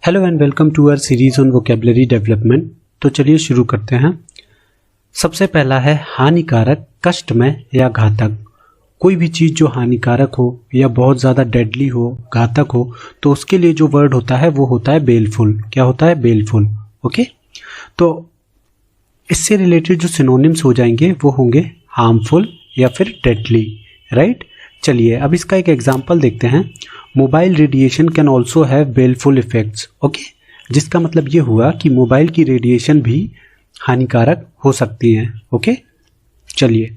Hello and welcome to our series on vocabulary development. तो चलिए शुरू करते हैं। सबसे पहला है हानिकारक, कष्टमय या घातक। कोई भी चीज़ जो हानिकारक हो या बहुत ज़्यादा डेडली हो, घातक हो, तो उसके लिए जो वर्ड होता है वो होता है बेलफुल। क्या होता है? बेलफुल। ओके, तो इससे रिलेटेड जो सिनोनिम्स हो जाएंगे वो होंगे हार्मफुल या फिर डेडली। राइट, चलिए अब इसका एक एग्जांपल देखते हैं। Mobile radiation can also have baleful effects. Okay, जिसका मतलब ये हुआ कि मोबाइल की रेडिएशन भी हानिकारक हो सकती हैं। ओके, चलिए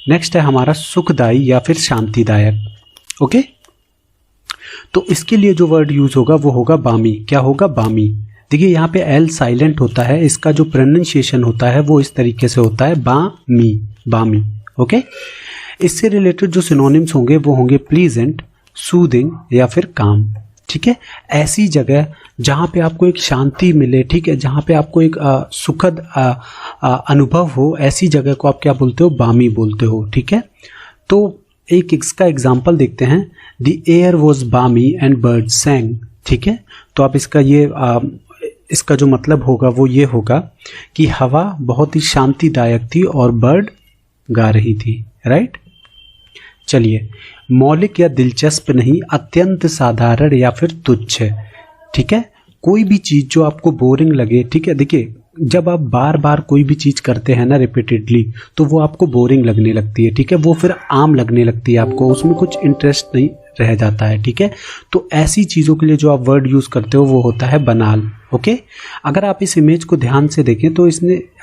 नेक्स्ट है हमारा सुखदाई या फिर शांतिदायक। ओके, तो इसके लिए जो वर्ड यूज होगा वो होगा बामी। क्या होगा? बामी। देखिए यहाँ पे एल साइलेंट होता है, इसका जो प्रोनाउंसिएशन होता है वो इस तरीके से होता है बामी, बामी। ओके, इससे रिलेटेड जो सिनोनिम्स होंगे वो होंगे प्लीजेंट, सूदिंग या फिर काम। ठीक है, ऐसी जगह जहाँ पे आपको एक शांति मिले, ठीक है, जहाँ पे आपको एक सुखद अनुभव हो, ऐसी जगह को आप क्या बोलते हो? बामी बोलते हो। ठीक है, तो एक इसका एग्जाम्पल देखते हैं। द एयर वॉज बामी एंड बर्ड सैंग। ठीक है, तो आप इसका जो मतलब होगा वो ये होगा कि हवा बहुत ही शांतिदायक थी और बर्ड गा रही थी। राइट, चलिए मौलिक या दिलचस्प नहीं, अत्यंत साधारण या फिर तुच्छ। ठीक है, कोई भी चीज जो आपको बोरिंग लगे, ठीक है, देखिए जब आप बार बार कोई भी चीज करते हैं ना रिपीटेडली, तो वो आपको बोरिंग लगने लगती है। ठीक है, वो फिर आम लगने लगती है आपको, उसमें कुछ इंटरेस्ट नहीं रह जाता है। ठीक है, तो ऐसी चीजों के लिए जो आप वर्ड यूज करते हो वो होता है बनाल। ओके, अगर आप इस इमेज को ध्यान से देखें तो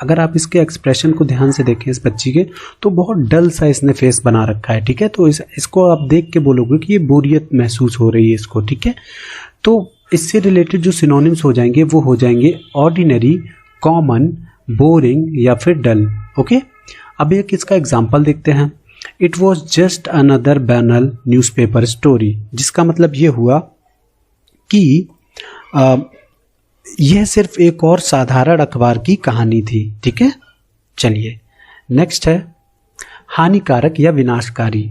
अगर आप इसके एक्सप्रेशन को ध्यान से देखें इस बच्ची के, तो बहुत डल सा इसने फेस बना रखा है। ठीक है, तो इसको आप देख के बोलोगे कि ये बोरियत महसूस हो रही है इसको। ठीक है, तो इससे रिलेटेड जो सिनोनिम्स हो जाएंगे वो हो जाएंगे ऑर्डिनरी, कॉमन, बोरिंग या फिर डल। ओके, अब एक इसका एग्जाम्पल देखते हैं। It was just another banal newspaper story, जिसका मतलब ये हुआ कि यह सिर्फ एक और साधारण अखबार की कहानी थी। ठीक है, चलिए नेक्स्ट है हानिकारक या विनाशकारी।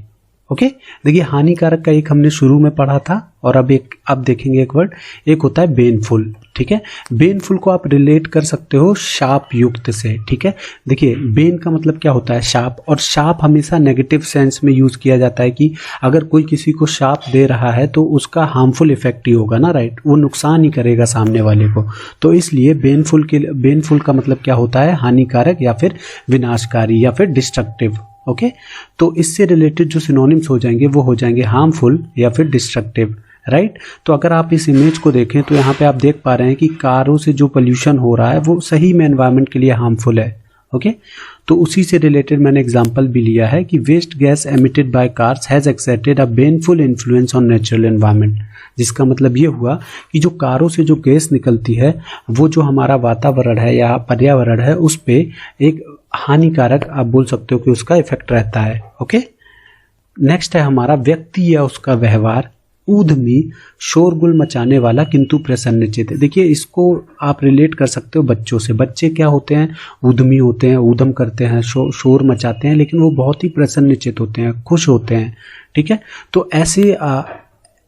ओके, देखिए हानिकारक का एक हमने शुरू में पढ़ा था और अब देखेंगे एक वर्ड, एक होता है बेनफुल। ठीक है, बेनफुल को आप रिलेट कर सकते हो शाप युक्त से। ठीक है, देखिए बेन का मतलब क्या होता है? शाप, और शाप हमेशा नेगेटिव सेंस में यूज किया जाता है कि अगर कोई किसी को शाप दे रहा है तो उसका हार्मफुल इफेक्ट ही होगा ना। राइट, वो नुकसान ही करेगा सामने वाले को। तो इसलिए बेनफुल का मतलब क्या होता है? हानिकारक या फिर विनाशकारी या फिर डिस्ट्रक्टिव। ओके, तो इससे रिलेटेड जो सिनोनिम्स हो जाएंगे वो हो जाएंगे हार्मफुल या फिर डिस्ट्रक्टिव। राइट, तो अगर आप इस इमेज को देखें तो यहाँ पे आप देख पा रहे हैं कि कारों से जो पोल्यूशन हो रहा है वो सही में एनवायरनमेंट के लिए हार्मफुल है। ओके, तो उसी से रिलेटेड मैंने एग्जांपल भी लिया है कि waste gas emitted by cars has exerted a baneful influence on natural environment, जिसका मतलब ये हुआ कि जो कारों से जो गैस निकलती है वो जो हमारा वातावरण है या पर्यावरण है उस पे एक हानिकारक, आप बोल सकते हो कि उसका इफेक्ट रहता है। ओके, नेक्स्ट है हमारा व्यक्ति या उसका व्यवहार ऊधमी, शोरगुल मचाने वाला किंतु प्रसन्नचित्त। देखिए इसको आप रिलेट कर सकते हो बच्चों से। बच्चे क्या होते हैं? ऊधमी होते हैं, ऊधम करते हैं, शोर मचाते हैं, लेकिन वो बहुत ही प्रसन्नचित्त होते हैं, खुश होते हैं। ठीक है, तो ऐसे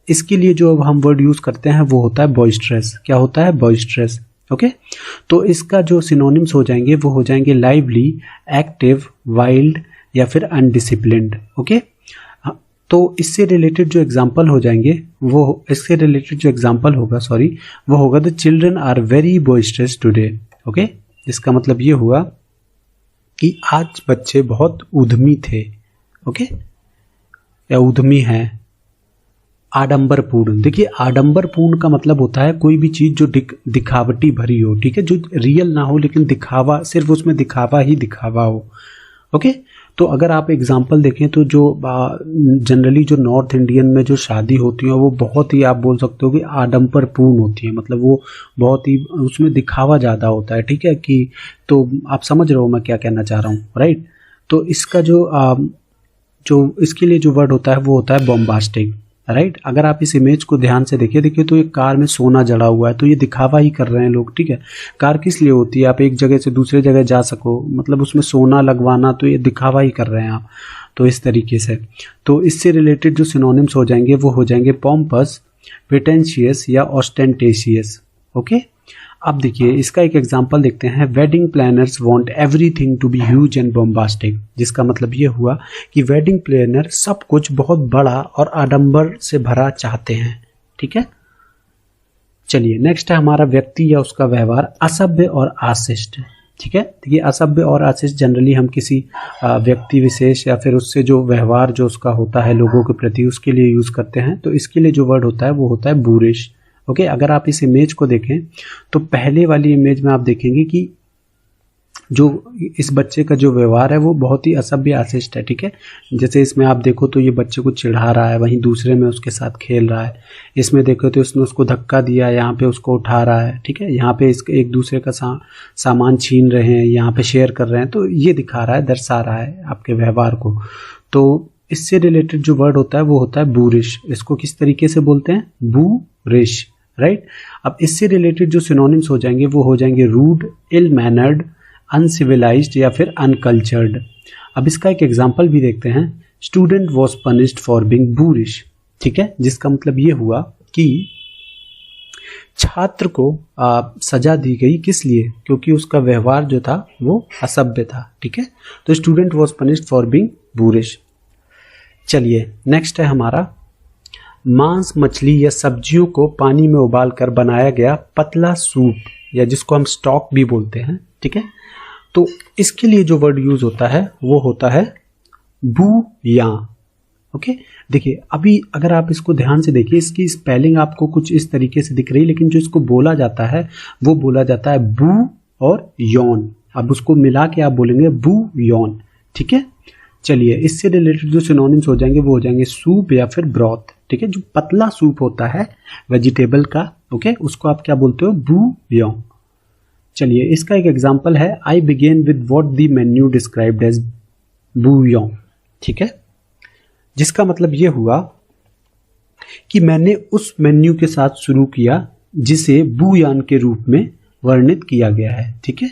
इसके लिए जो अब हम वर्ड यूज करते हैं वो होता है बॉइस्ट्रस। क्या होता है? बॉइस्ट्रस। ओके, तो इसका जो सिनोनिम्स हो जाएंगे वो हो जाएंगे लाइवली, एक्टिव, वाइल्ड या फिर अनडिसिप्लिन्ड। ओके, तो इससे रिलेटेड जो एग्जांपल हो जाएंगे वो होगा the children are very boisterous today. Okay, इसका मतलब ये हुआ कि आज बच्चे बहुत ऊधमी थे। ओके, या ऊधमी हैं। आडंबरपूर्ण, देखिए आडंबरपूर्ण का मतलब होता है कोई भी चीज जो दिखावटी भरी हो। ठीक है, जो रियल ना हो लेकिन दिखावा, सिर्फ उसमें दिखावा ही दिखावा हो। ओके, तो अगर आप एग्जांपल देखें तो जो जनरली जो नॉर्थ इंडियन में जो शादी होती है वो बहुत ही, आप बोल सकते हो कि आडंबरपूर्ण होती है, मतलब वो बहुत ही, उसमें दिखावा ज़्यादा होता है। ठीक है, कि तो आप समझ रहे हो मैं क्या कहना चाह रहा हूँ। राइट, तो इसका जो इसके लिए जो वर्ड होता है वो होता है बॉम्बास्टिक। राइट, अगर आप इस इमेज को ध्यान से देखिए तो एक कार में सोना जड़ा हुआ है, तो ये दिखावा ही कर रहे हैं लोग। ठीक है, कार किस लिए होती है? आप एक जगह से दूसरे जगह जा सको, मतलब उसमें सोना लगवाना, तो ये दिखावा ही कर रहे हैं आप। तो इस तरीके से, तो इससे रिलेटेड जो सिनोनिम्स हो जाएंगे वो हो जाएंगे पॉम्पस, प्रिटेंशियस या ऑस्टेंटेशियस। ओके। अब देखिए इसका एक एग्जांपल देखते हैं। Wedding planners want everything to be huge and bombastic, जिसका मतलब ये हुआ कि वेडिंग प्लानर सब कुछ बहुत बड़ा और आडंबर से भरा चाहते हैं। ठीक है, चलिए नेक्स्ट है हमारा व्यक्ति या उसका व्यवहार असभ्य और अशिष्ट। ठीक है, देखिए असभ्य और अशिष्ट जनरली हम किसी व्यक्ति विशेष या फिर उससे जो व्यवहार जो उसका होता है लोगों के प्रति उसके लिए यूज करते हैं। तो इसके लिए जो वर्ड होता है वो होता है बूरिश। ओके, अगर आप इस इमेज को देखें तो पहले वाली इमेज में आप देखेंगे कि जो इस बच्चे का जो व्यवहार है वो बहुत ही असभ्य अशिष्ट है। ठीक है, जैसे इसमें आप देखो तो ये बच्चे को चिढ़ा रहा है, वहीं दूसरे में उसके साथ खेल रहा है। इसमें देखो तो इसने उसको धक्का दिया, यहाँ पे उसको उठा रहा है। ठीक है, यहाँ पे इसके एक दूसरे का सामान छीन रहे हैं, यहाँ पे शेयर कर रहे हैं। तो ये दिखा रहा है, दर्शा रहा है आपके व्यवहार को। तो इससे रिलेटेड जो वर्ड होता है वो होता है बूरिश। इसको किस तरीके से बोलते हैं? बूरिश, राइट। अब इससे रिलेटेड जो सिनोनिम्स हो जाएंगे वो हो जाएंगे रूड, इल मैनर्ड, अनसिविलाइज्ड या फिर अनकल्चर्ड। अब इसका एक एग्जांपल भी देखते हैं। Student was punished for being boorish. ठीक है, जिसका मतलब ये हुआ कि छात्र को सजा दी गई, किस लिए? क्योंकि उसका व्यवहार जो था वो असभ्य था। ठीक है, तो student was punished for being boorish. चलिए नेक्स्ट है हमारा मांस, मछली या सब्जियों को पानी में उबालकर बनाया गया पतला सूप, या जिसको हम स्टॉक भी बोलते हैं। ठीक है, तो इसके लिए जो वर्ड यूज होता है वो होता है बूयां। ओके, देखिए अभी अगर आप इसको ध्यान से देखिए, इसकी स्पेलिंग आपको कुछ इस तरीके से दिख रही है, लेकिन जो इसको बोला जाता है वो बोला जाता है बू और यौन। अब उसको मिला के आप बोलेंगे बू यौन। ठीक है, चलिए इससे रिलेटेड जो सिनोनिम्स हो जाएंगे वो हो जाएंगे सूप या फिर ब्रॉथ। ठीक है, जो पतला सूप होता है वेजिटेबल का, ओके, उसको आप क्या बोलते हो? बूयों। चलिए इसका एक एग्जांपल है, I began with what the menu described as bouillon. ठीक है, जिसका मतलब ये हुआ कि मैंने उस मेन्यू के साथ शुरू किया जिसे बूयान के रूप में वर्णित किया गया है। ठीक है,